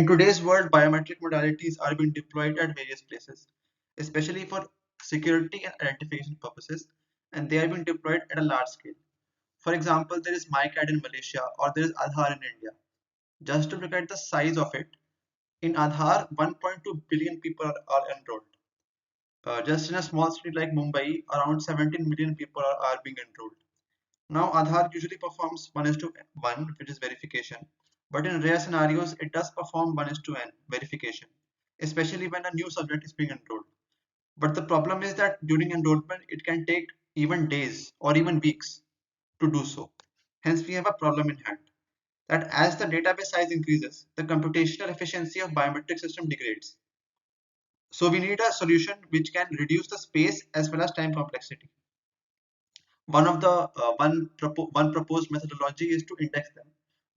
In today's world, biometric modalities are being deployed at various places, especially for security and identification purposes, and they are being deployed at a large scale. For example, there is MyCAD in Malaysia or there is Aadhaar in India. Just to look at the size of it, in Aadhaar, 1.2 billion people are enrolled. Just in a small city like Mumbai, around 17 million people are being enrolled. Now, Aadhaar usually performs 1 is to 1, which is verification, but in rare scenarios, it does perform 1 is to n verification, especially when a new subject is being enrolled. But the problem is that during enrollment, it can take even days or even weeks to do so. Hence, we have a problem in hand that as the database size increases, the computational efficiency of biometric system degrades. So we need a solution which can reduce the space as well as time complexity. One of the one proposed methodology is to index them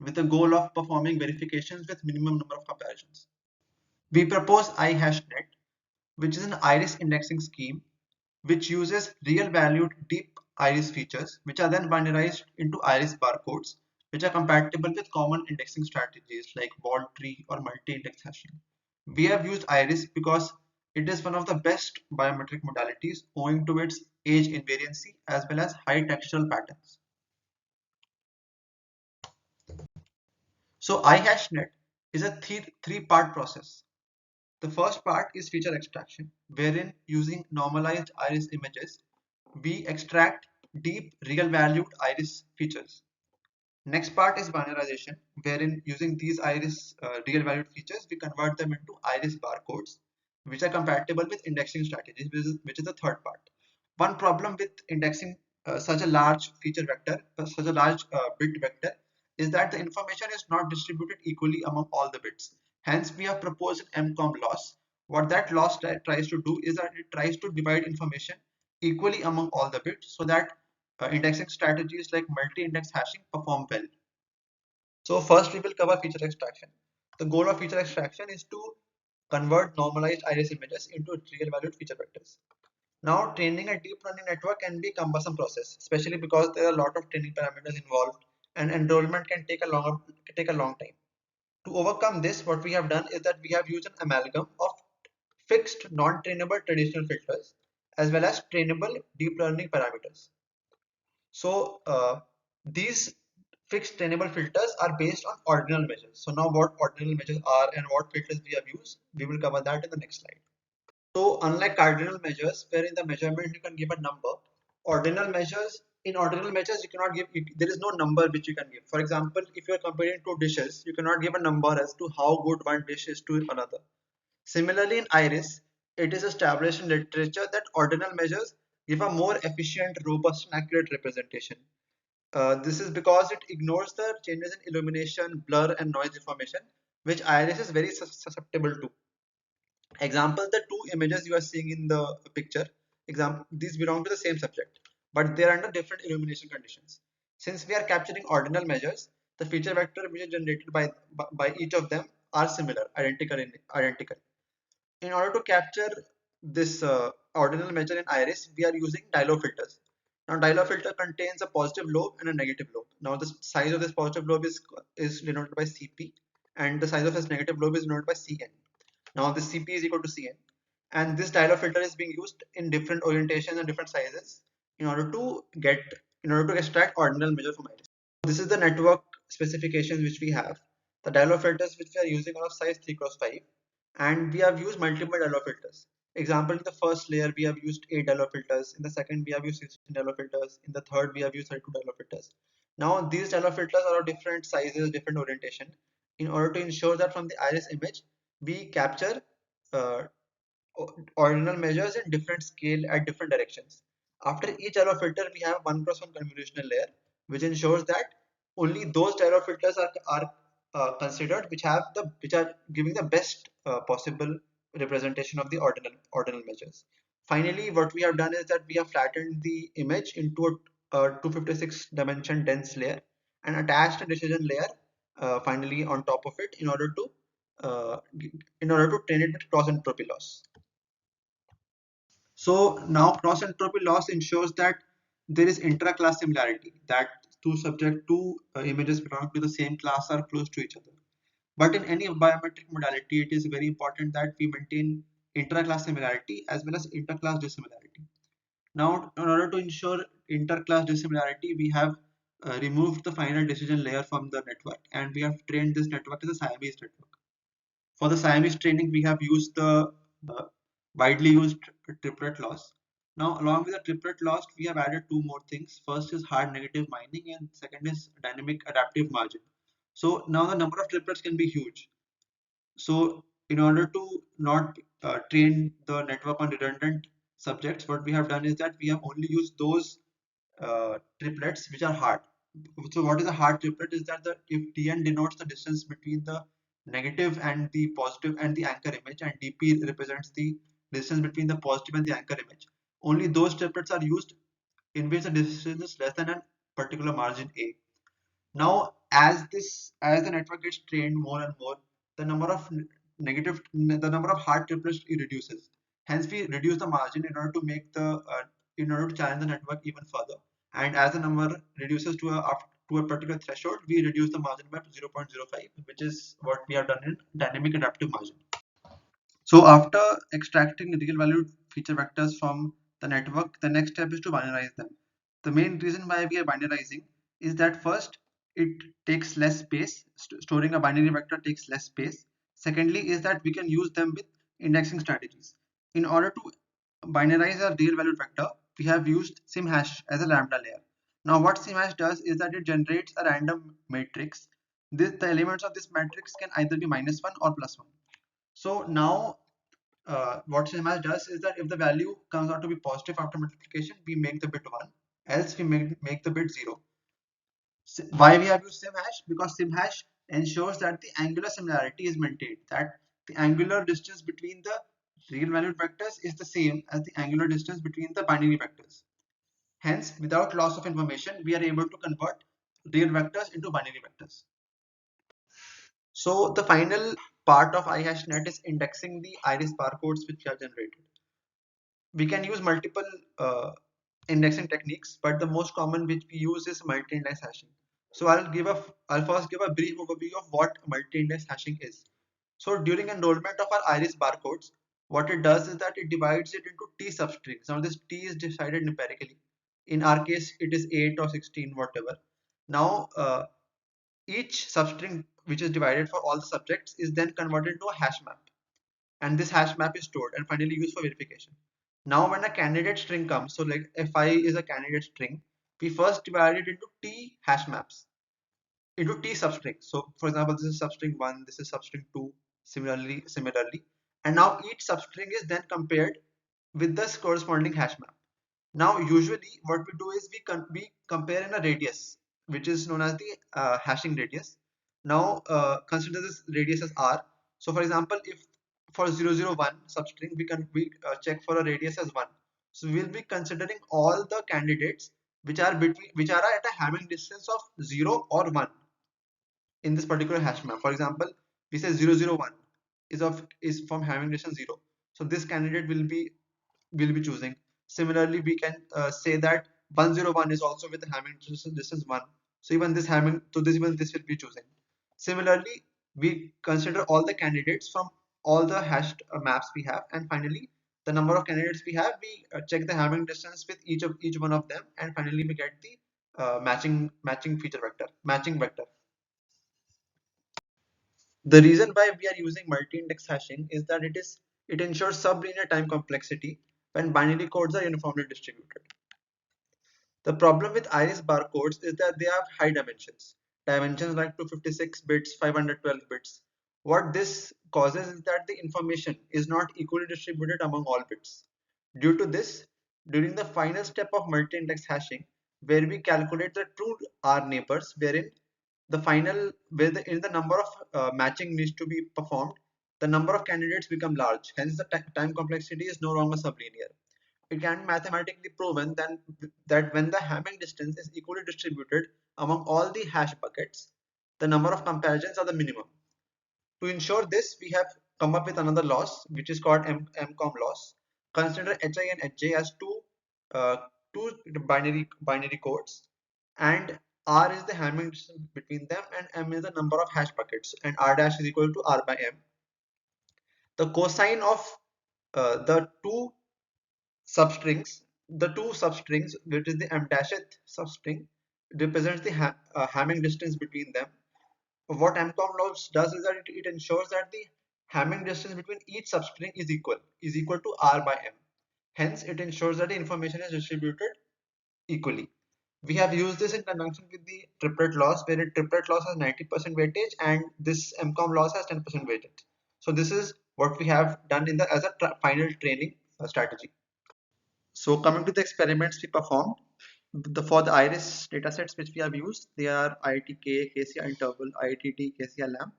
with the goal of performing verifications with minimum number of comparisons. We propose IHashNet, which is an iris indexing scheme which uses real valued deep iris features which are then binarized into iris barcodes which are compatible with common indexing strategies like ball tree or multi-index hashing. We have used iris because it is one of the best biometric modalities owing to its age invariancy as well as high textural patterns. So IHashNet is a three-part process. The first part is feature extraction, wherein using normalized iris images, we extract deep real-valued iris features. Next part is binarization, wherein using these iris real-valued features, we convert them into iris barcodes, which are compatible with indexing strategies, which is the third part. One problem with indexing such a large feature vector, such a large bit vector, is that the information is not distributed equally among all the bits. Hence, we have proposed an MCOM loss. What that loss tries to do is that it tries to divide information equally among all the bits so that indexing strategies like multi-index hashing perform well. So first we will cover feature extraction. The goal of feature extraction is to convert normalized iris images into real valued feature vectors. Now, training a deep learning network can be a cumbersome process, especially because there are a lot of training parameters involved and enrollment can take a long time. To overcome this, what we have done is that we have used an amalgam of fixed non-trainable traditional filters as well as trainable deep learning parameters. So these fixed trainable filters are based on ordinal measures. So now what ordinal measures are and what filters we have used, we will cover that in the next slide. So unlike cardinal measures, where in the measurement you can give a number, in ordinal measures you cannot give, there is no number which you can give. For example, if you are comparing two dishes, you cannot give a number as to how good one dish is to another. Similarly, in iris, it is established in literature that ordinal measures give a more efficient, robust, and accurate representation. This is because it ignores the changes in illumination, blur, and noise information, which iris is very susceptible to. Example, the two images you are seeing in the picture, these belong to the same subject, but they are under different illumination conditions. Since we are capturing ordinal measures, the feature vector which is generated by each of them are similar, identical. In order to capture this ordinal measure in iris, we are using Dialog filters. Now, Dialog filter contains a positive lobe and a negative lobe. Now, the size of this positive lobe is denoted by CP, and the size of this negative lobe is denoted by CN. Now, this CP is equal to CN, and this Dialog filter is being used in different orientations and different sizes in order to extract ordinal measure from iris. This is the network specifications which we have. The Dialog filters which we are using are of size 3x5, and we have used multiple Dialog filters. Example, in the first layer we have used 8 Dialog filters, in the second we have used 16 Dialog filters, in the third we have used 32 Dialog filters. Now these Dialog filters are of different sizes, different orientation, in order to ensure that from the iris image we capture uh, ordinal measures in different scale at different directions. After each Dialog filter we have 1x1 convolutional layer, which ensures that only those Dialog filters are considered which are giving the best possible representation of the ordinal measures. Finally, what we have done is that we have flattened the image into a 256 dimension dense layer and attached a decision layer finally on top of it uh, in order to train it with cross entropy loss. So now cross entropy loss ensures that there is intra-class similarity, that two images belonging to the same class are close to each other. But in any biometric modality, it is very important that we maintain intra-class similarity as well as inter-class dissimilarity. Now, in order to ensure inter-class dissimilarity, we have removed the final decision layer from the network, and we have trained this network as a Siamese network. For the Siamese training, we have used the widely used triplet loss. Now, along with the triplet loss, we have added two more things. First is hard negative mining, and second is dynamic adaptive margin. So now the number of triplets can be huge. So in order to not train the network on redundant subjects, what we have done is that we have only used those triplets which are hard. So what is a hard triplet is that if Dn denotes the distance between the negative and the positive and the anchor image, and Dp represents the distance between the positive and the anchor image, only those triplets are used in which the distance is less than a particular margin A. Now, as the network gets trained more and more, the number of the number of hard triplets reduces. Hence, we reduce the margin in order to make the in order to challenge the network even further. And as the number reduces to a particular threshold, we reduce the margin by 0.05, which is what we have done in dynamic adaptive margin. So after extracting real valued feature vectors from the network, the next step is to binarize them. The main reason why we are binarizing is that first, it takes less space. Storing a binary vector takes less space. Secondly, is that we can use them with indexing strategies. In order to binarize a real valued vector, we have used SimHash as a lambda layer. Now what SimHash does is that it generates a random matrix. The elements of this matrix can either be -1 or +1. So now what CMS does is that if the value comes out to be positive after multiplication, we make the bit 1, else we make the bit 0. Why we have used SimHash? Because SimHash ensures that the angular similarity is maintained, that the angular distance between the real valued vectors is the same as the angular distance between the binary vectors. Hence, without loss of information, we are able to convert real vectors into binary vectors. So the final part of IHashNet is indexing the iris barcodes which we have generated. We can use multiple indexing techniques, but the most common which we use is multi-index hashing. So I'll first give a brief overview of what multi-index hashing is. So during enrollment of our iris barcodes, what it does is that it divides it into T substrings. Now this T is decided numerically. In our case, it is 8 or 16, whatever. Now each substring which is divided for all the subjects is then converted into a hash map, and this hash map is stored and finally used for verification. Now when a candidate string comes, so like if I is a candidate string, we first divide it into T hash maps, into T substrings. So for example, this is substring 1, this is substring 2, similarly. And now each substring is then compared with the corresponding hash map. Now usually what we do is we compare in a radius, which is known as the hashing radius. Now consider this radius as r. So for example, if for 001 substring we check for a radius as 1. So we will be considering all the candidates which are at a Hamming distance of 0 or 1 in this particular hash map. For example, we say 001 is from Hamming distance 0. So this candidate will be choosing. Similarly, we can say that 101 is also with the Hamming distance 1. So even this will be choosing. Similarly, we consider all the candidates from all the hashed maps we have, and finally the number of candidates we have, we check the Hamming distance with each one of them, and finally we get the matching feature vector, matching vector. The reason why we are using multi-index hashing is that it ensures sublinear time complexity when binary codes are uniformly distributed. The problem with iris barcodes is that they have high dimensions, dimensions like 256 bits, 512 bits. What this causes is that the information is not equally distributed among all bits. Due to this, during the final step of multi-index hashing, where we calculate the true R neighbors, wherein the final where in the number of matching needs to be performed, the number of candidates become large. Hence, the time complexity is no longer sublinear. It can be mathematically proven that when the Hamming distance is equally distributed among all the hash buckets, the number of comparisons are the minimum. To ensure this, we have come up with another loss, which is called MCOM loss. Consider Hi and Hj as two binary codes, and R is the Hamming distance between them, and M is the number of hash buckets, and R dash is equal to R by M. The cosine of substrings, the two substrings, which is the M dashed substring, represents the Hamming distance between them. What MCOM laws does is that it ensures that the Hamming distance between each substring is equal to R by M. Hence, it ensures that the information is distributed equally. We have used this in conjunction with the triplet loss, where triplet loss has 90% weightage and this MCOM loss has 10% weightage. So this is what we have done in the as a final training strategy. So coming to the experiments we performed, for the iris datasets which we have used, they are IITK, KCR interval, IITT, KCR lamp.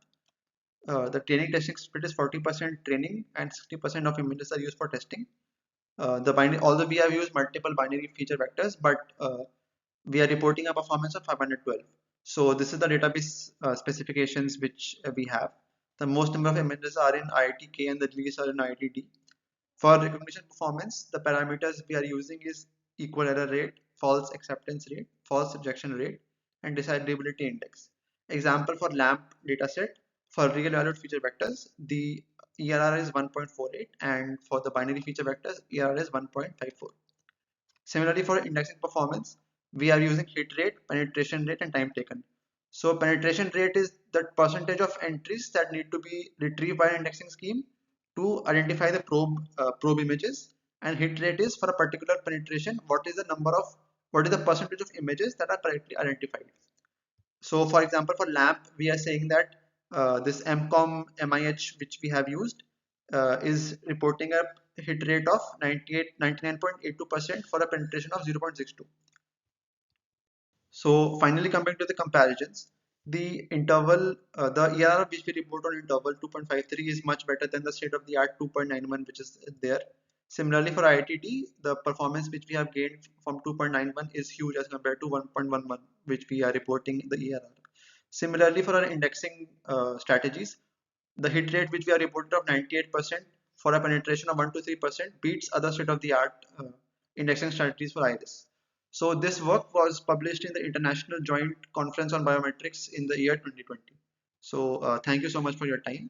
The training testing split is 40% training and 60% of images are used for testing. Although we have used multiple binary feature vectors, but we are reporting a performance of 512. So this is the database specifications which we have. The most number of images are in IITK and the least are in IITD. For recognition performance, the parameters we are using is equal error rate, false acceptance rate, false rejection rate, and decidability index. Example for LAMP dataset, for real valued feature vectors, the ERR is 1.48, and for the binary feature vectors, ERR is 1.54. Similarly, for indexing performance, we are using hit rate, penetration rate, and time taken. So penetration rate is the percentage of entries that need to be retrieved by an indexing scheme to identify the probe images, and hit rate is for a particular penetration, what is the percentage of images that are correctly identified. So for example, for LAMP, we are saying that this MCOM MIH which we have used is reporting a hit rate of 99.82% for a penetration of 0.62. So finally, coming to the comparisons, the interval, the ERR which we report on interval 2.53 is much better than the state of the art 2.91 which is there. Similarly, for IITD, the performance which we have gained from 2.91 is huge as compared to 1.11 which we are reporting the ERR. Similarly, for our indexing strategies, the hit rate which we are reported of 98% for a penetration of 1 to 3% beats other state of the art indexing strategies for iris. So this work was published in the International Joint Conference on Biometrics in the year 2020. So thank you so much for your time.